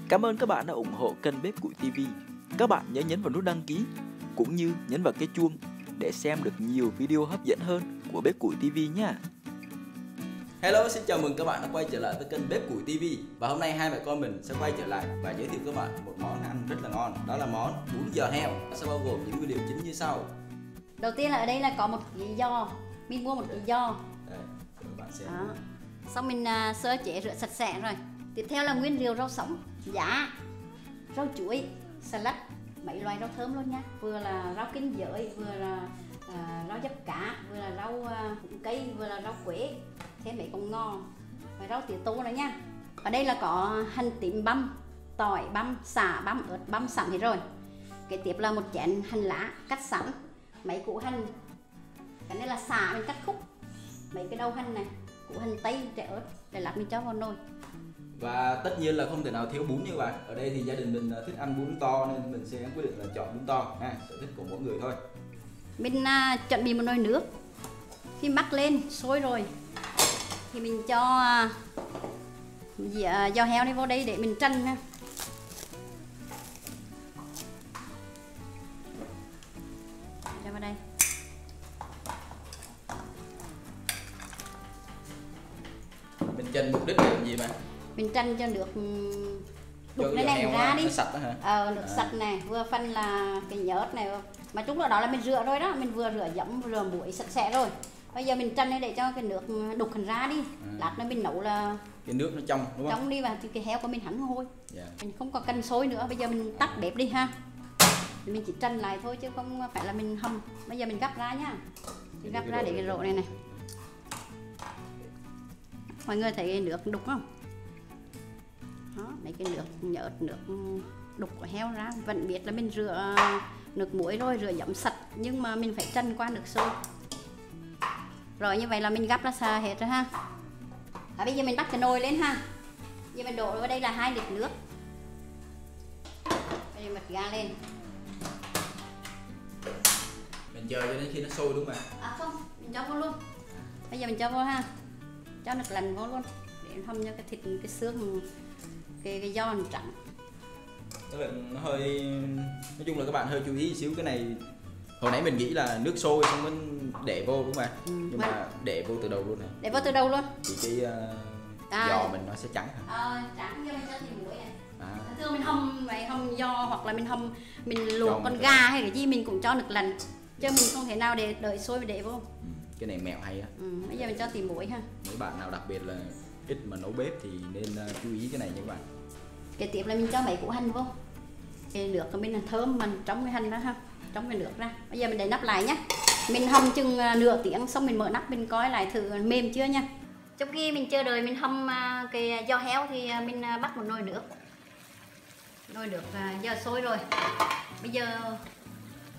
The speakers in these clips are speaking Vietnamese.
Cảm ơn các bạn đã ủng hộ kênh Bếp Củi TV. Các bạn nhớ nhấn vào nút đăng ký cũng như nhấn vào cái chuông để xem được nhiều video hấp dẫn hơn của Bếp Củi TV nhé. Hello, xin chào mừng các bạn đã quay trở lại với kênh Bếp Củi TV. Và hôm nay hai mẹ con mình sẽ quay trở lại và giới thiệu các bạn một món ăn rất là ngon. Đó là món bún giò heo. Nó sẽ bao gồm những nguyên liệu chính như sau. Đầu tiên là ở đây là có một ký giò. Mình mua một ký giò. Đây, các bạn xem. Đó. Xong mình sơ chế rửa sạch sẽ rồi. Tiếp theo là nguyên liệu rau sống, giá, rau chuối, salad, mấy loại rau thơm luôn nha. Vừa là rau kinh giới, vừa là rau diếp cá, vừa là rau cây, vừa là rau quế, thêm mấy con ngò và rau tía tô nữa nha. Ở đây là có hành tím băm, tỏi băm, sả băm, ớt băm sẵn hết rồi. Kế tiếp là một chén hành lá cắt sẵn, mấy củ hành. Cái này là sả mình cắt khúc, mấy cái đầu hành này, củ hành tây, trái ớt để lát mình cho vào nồi. Và tất nhiên là không thể nào thiếu bún như các bạn. Ở đây thì gia đình mình thích ăn bún to nên mình sẽ quyết định là chọn bún to ha, sở thích của mỗi người thôi. Mình chuẩn bị một nồi nước. Khi mắc lên sôi rồi thì mình cho giò heo này vô đây để mình trần ha. Cho vào đây. Mình trần mục đích là làm gì mà? Mình trần cho nước đục này này ra đi. Nó sạch đó hả? Nước sạch này, vừa phân là cái nhớt này. Mà chúng đó là mình rửa rồi đó, mình vừa rửa giấm, rửa muối sạch sẽ rồi. Bây giờ mình trần để cho cái nước đục hình ra đi. Lát nữa mình nấu là cái nước nó trong đúng không? Trong đi và thì cái heo của mình hẳn hôi. Yeah. Mình không có cần sôi nữa, bây giờ mình tắt bếp đi ha. Mình chỉ trần lại thôi chứ không phải là mình hầm. Bây giờ mình gắp ra nhá. Mình gắp ra để cái rổ này này. Mọi người thấy cái nước đục không? Đó, mấy cái nước nhớt, nước đục của heo ra. Vẫn biết là mình rửa nước muối rồi, rửa giấm sạch, nhưng mà mình phải trần qua nước sôi. Rồi như vậy là mình gắp ra xa hết rồi ha. Bây giờ mình bắt cái nồi lên ha. Giờ mình đổ vào đây là 2 lít nước. Bây giờ bật ga lên. Mình chờ cho đến khi nó sôi đúng không ạ? Không, mình cho vô luôn. Bây giờ mình cho vô ha. Cho nước lần vô luôn để hâm cho cái thịt, cái xương, cái giò nó trắng. Tức là nó hơi, nói chung là các bạn hơi chú ý xíu cái này. Hồi nãy mình nghĩ là nước sôi xong mình để vô đúng không ạ? Nhưng mà để vô từ đầu luôn này. Để vô từ đầu luôn. Thì cái giò mình nó sẽ trắng hả? Trắng cho mình cho thịt muối này. Thường mình hầm giò hoặc là mình luộc con gà hay cái gì mình cũng cho nước lần. Chứ mình không thể nào để đợi sôi để vô. Cái này mẹo hay á. Bây giờ mình cho tí muối ha. Mấy bạn nào đặc biệt là ít mà nấu bếp thì nên chú ý cái này nha các bạn. Kế tiếp là mình cho mấy củ hành vô. Cái nước của mình là thơm mình trong cái hành đó ha, trong cái nước ra. Bây giờ mình để nắp lại nhé. Mình hầm chừng nửa tiếng xong mình mở nắp mình coi lại thử mềm chưa nha. Trong khi mình chờ đợi mình hầm cái giò heo thì mình bắt một nồi nước. Nồi nước giờ sôi rồi. Bây giờ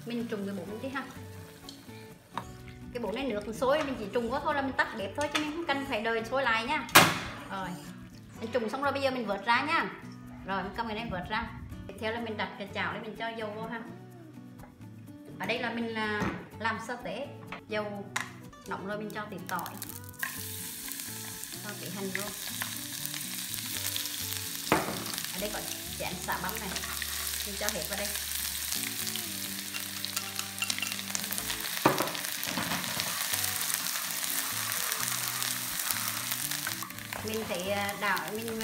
mình trùng cái bún đi ha. Cái bún này nước sôi mình chỉ trùng có thôi là mình tắt bếp thôi chứ mình không cần phải đợi sôi lại nha. Rồi mình trùng xong rồi bây giờ mình vớt ra nha. Rồi mình cầm cái này vớt ra. Tiếp theo là mình đặt cái chảo để mình cho dầu vô ha. Ở đây là mình làm sơ tế. Dầu nóng rồi mình cho tí tỏi, cho tí hành vô. Ở đây có chén xả băm này, mình cho hết vào đây. Mình phải đảo, mình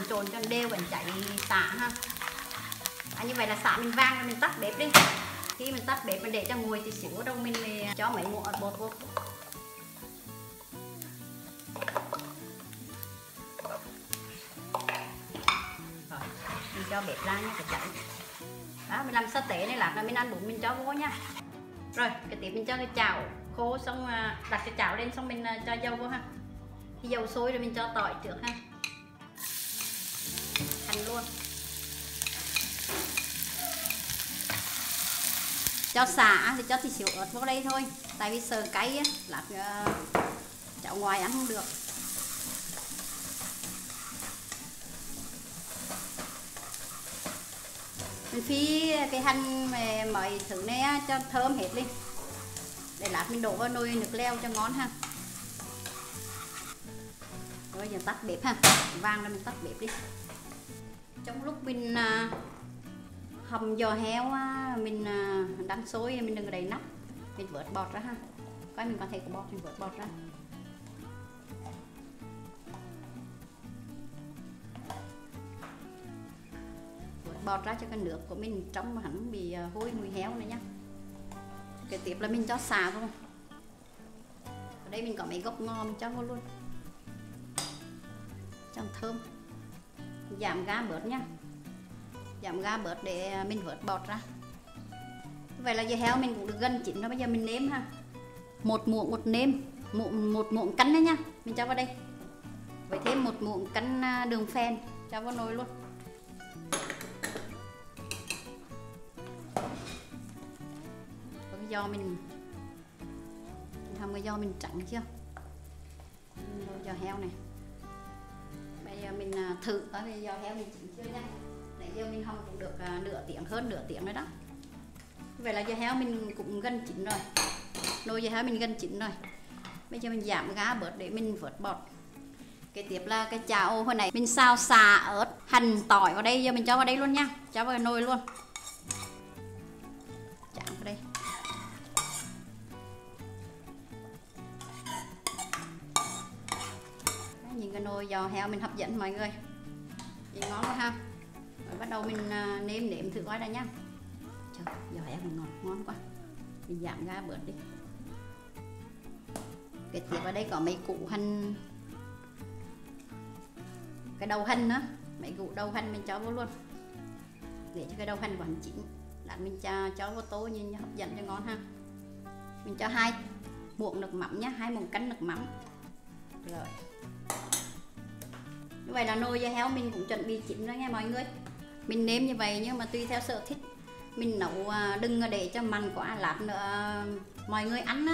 trộn cho đều vẫn cháy xả ha. Như vậy là xả mình vang rồi mình tắt bếp đi. Khi mình tắt bếp mình để cho nguội thì xíu đâu mình cho mấy muỗng bột vô. Rồi, mình cho bếp ra nha, cái cháy. Đó, mình làm sa tế này lát là mình ăn bún mình cho vô nha. Rồi, cái tiếp mình cho cái chảo khô xong đặt cái chảo lên xong mình cho dầu vô ha. Khi dầu sôi rồi mình cho tỏi trước ha. Hành luôn. Cho xả thì cho tí xíu ớt vô đây thôi. Tại vì sợ cay á, lát cháu ngoài ăn không được. Mình phi cái hành mọi thứ này cho thơm hết đi. Để lát mình đổ vào nồi nước leo cho ngon ha. Rồi giờ tắt bếp ha, vang ra mình tắt bếp đi. Trong lúc mình hầm giò heo mình đánh sôi, mình đừng có đậy nắp, mình vớt bọt ra ha. Coi mình có thể có bọt mình vớt bọt ra. Vớt bọt ra cho cái nước của mình trong mà hẳn bị hôi mùi héo này nhá. Cái tiếp là mình cho xả vô. Ở đây mình có mấy gốc ngò mình cho vô luôn. Cho thơm. Giảm ga bớt nhá. Giảm ga bớt để mình vớt bọt ra. Vậy là giò heo mình cũng được gần chín rồi, bây giờ mình nêm ha. Một muỗng bột nêm, một muỗng canh đấy nhá, mình cho vào đây. Với thêm một muỗng canh đường phèn cho vào nồi luôn. Cái giò mình hầm cái giò mình trắng chưa? Giò heo này. Bây giờ mình thử có cái giò heo mình chín chưa nha. Nãy giờ mình hầm cũng được hơn nửa tiếng rồi đó. Vậy là giò heo mình cũng gần chín rồi. Nồi giò heo mình gần chín rồi. Bây giờ mình giảm ga bớt để mình vớt bọt. Cái tiếp là cái chảo hồi nãy mình xào xà, ớt, hành, tỏi vào đây, giờ mình cho vào đây luôn nha. Cho vào cái nồi luôn. Chạm vào đây. Nhìn cái nồi giò heo mình hấp dẫn mọi người. Nhìn ngon quá ha. Rồi bắt đầu mình nêm thử coi đã nhá. Trời, giò heo mình ngon quá. Mình giảm ga bớt đi. Cái tiếp ở đây có mấy củ hành, cái đầu hành nữa, mấy củ đầu hành mình cho vô luôn để cho cái đầu hành của hành chín. Lát mình cho vô tô nhìn hấp dẫn cho ngon ha. Mình cho 2 muỗng nước mắm nhá, 2 muỗng canh nước mắm. Rồi. Như vậy là nồi giò heo mình cũng chuẩn bị chín rồi nha mọi người. Mình nêm như vậy nhưng mà tùy theo sở thích. Mình nấu đừng để cho mặn quá, lát nữa mọi người ăn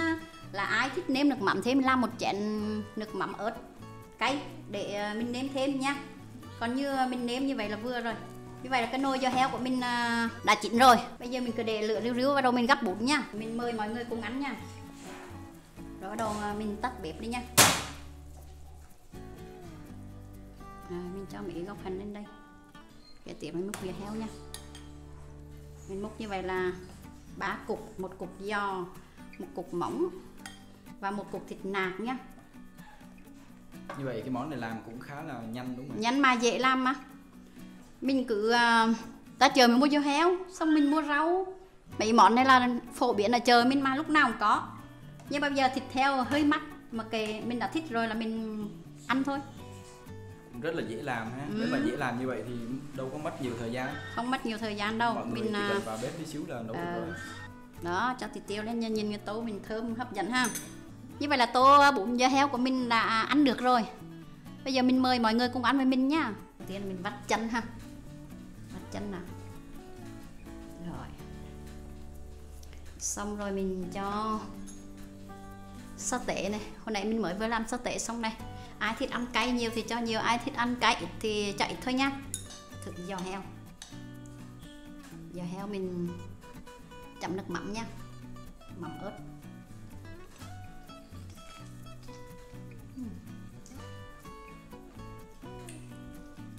là ai thích nêm nước mắm thêm, mình làm một chén nước mắm ớt cay để mình nêm thêm nha. Còn như mình nêm như vậy là vừa rồi. Như vậy là cái nồi giò heo của mình đã chín rồi. Bây giờ mình cứ để lửa riu riu, bắt đầu mình gắp bún nha. Mình mời mọi người cùng ăn nha. Rồi bắt đầu mình tắt bếp đi nha. Mình cho mấy góc hành lên đây. Cái tiếp mình múc giò heo nha. Mình múc như vậy là 3 cục, một cục giò, một cục mỏng và một cục thịt nạc nhá. Như vậy cái món này làm cũng khá là nhanh đúng không? Nhanh mà dễ làm mà. Mình cứ ta chờ mình mua giò heo, xong mình mua rau. Mấy món này là phổ biến ở chợ mình mà lúc nào cũng có. Nhưng bây giờ thịt heo hơi mắc, mà kệ mình đã thích rồi là mình ăn thôi. Rất là dễ làm ha. Nếu mà dễ làm như vậy thì đâu có mất nhiều thời gian. Không mất nhiều thời gian đâu. Mọi người mình chỉ cần vào bếp tí xíu là nấu được rồi. Đó, cho thịt tiêu lên nhìn cái tô mình thơm hấp dẫn ha. Như vậy là tô bún giò heo của mình đã ăn được rồi. Bây giờ mình mời mọi người cùng ăn với mình nhá. Đầu tiên mình vắt chân ha. Vắt chân nào. Rồi. Xong rồi mình cho sa tế này. Hồi nãy mình mới vừa làm sa tế xong này. Ai thích ăn cay nhiều thì cho nhiều, ai thích ăn cay ít thì cho ít thôi nha. Thử giò heo. Giò heo mình chấm nước mắm nha. Mắm ớt.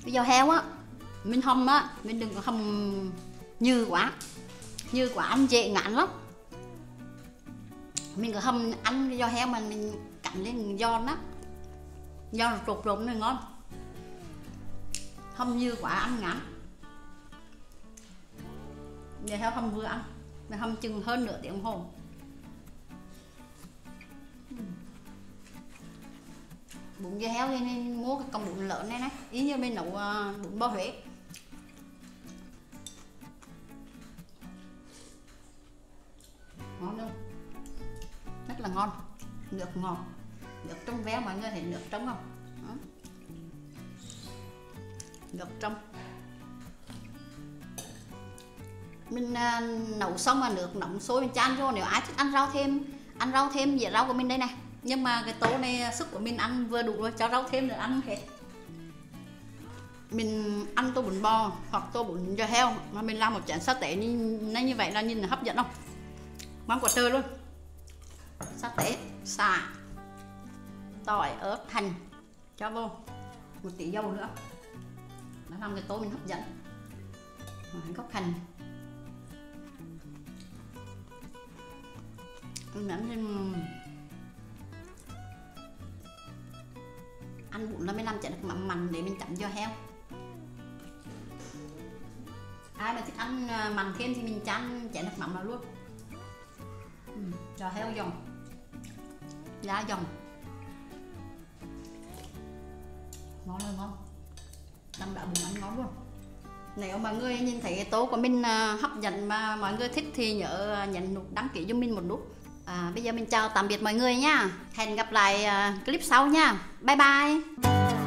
Cái giò heo á, mình hầm á, mình đừng có hầm như quá. Như quá ăn dễ ngán lắm. Mình cứ hầm ăn cái giò heo mà mình cắn lên giòn á. Giòn rụt rụt này ngon. Hầm như quá ăn ngán. Giò heo hầm vừa ăn. Mình hầm chừng hơn nửa tiếng đồng hồ. Bún giò heo thì nên mua cái cọng bún lớn này này, ý như mình nấu bún bò Huế. Ngon không? Rất là ngon. Nước ngọt, nước trong veo, mọi người thấy nước trong không? Đó. Nước trong. Mình nấu xong mà nước nóng sôi mình chan vô, nếu ai thích ăn rau thêm dĩa rau của mình đây này. Nhưng mà cái tô này sức của mình ăn vừa đủ rồi, cho rau thêm nữa ăn hết. Mình ăn tô bún bò hoặc tô bún giò heo mà mình làm một chén sa tế như vậy là nhìn là hấp dẫn không? Ngon quá trời luôn. Sa tế, xả, tỏi, ớt, hành cho vô, một tí dầu nữa. Đó làm cái tô mình hấp dẫn. Gốc hành ăn bún là mình làm chả được mặn mặn để mình chấm giò heo. Ai mà thích ăn mặn thêm thì mình chan chén nước mắm vào luôn. Giò heo giòn, lá giòn, ngon ơi ngon, đâm đã bún ăn ngon luôn. Nếu mọi người nhìn thấy cái tô của mình hấp dẫn mà mọi người thích thì nhớ nhấn nút đăng ký cho mình một nút. Bây giờ mình chào tạm biệt mọi người nha. Hẹn gặp lại clip sau nha. Bye bye.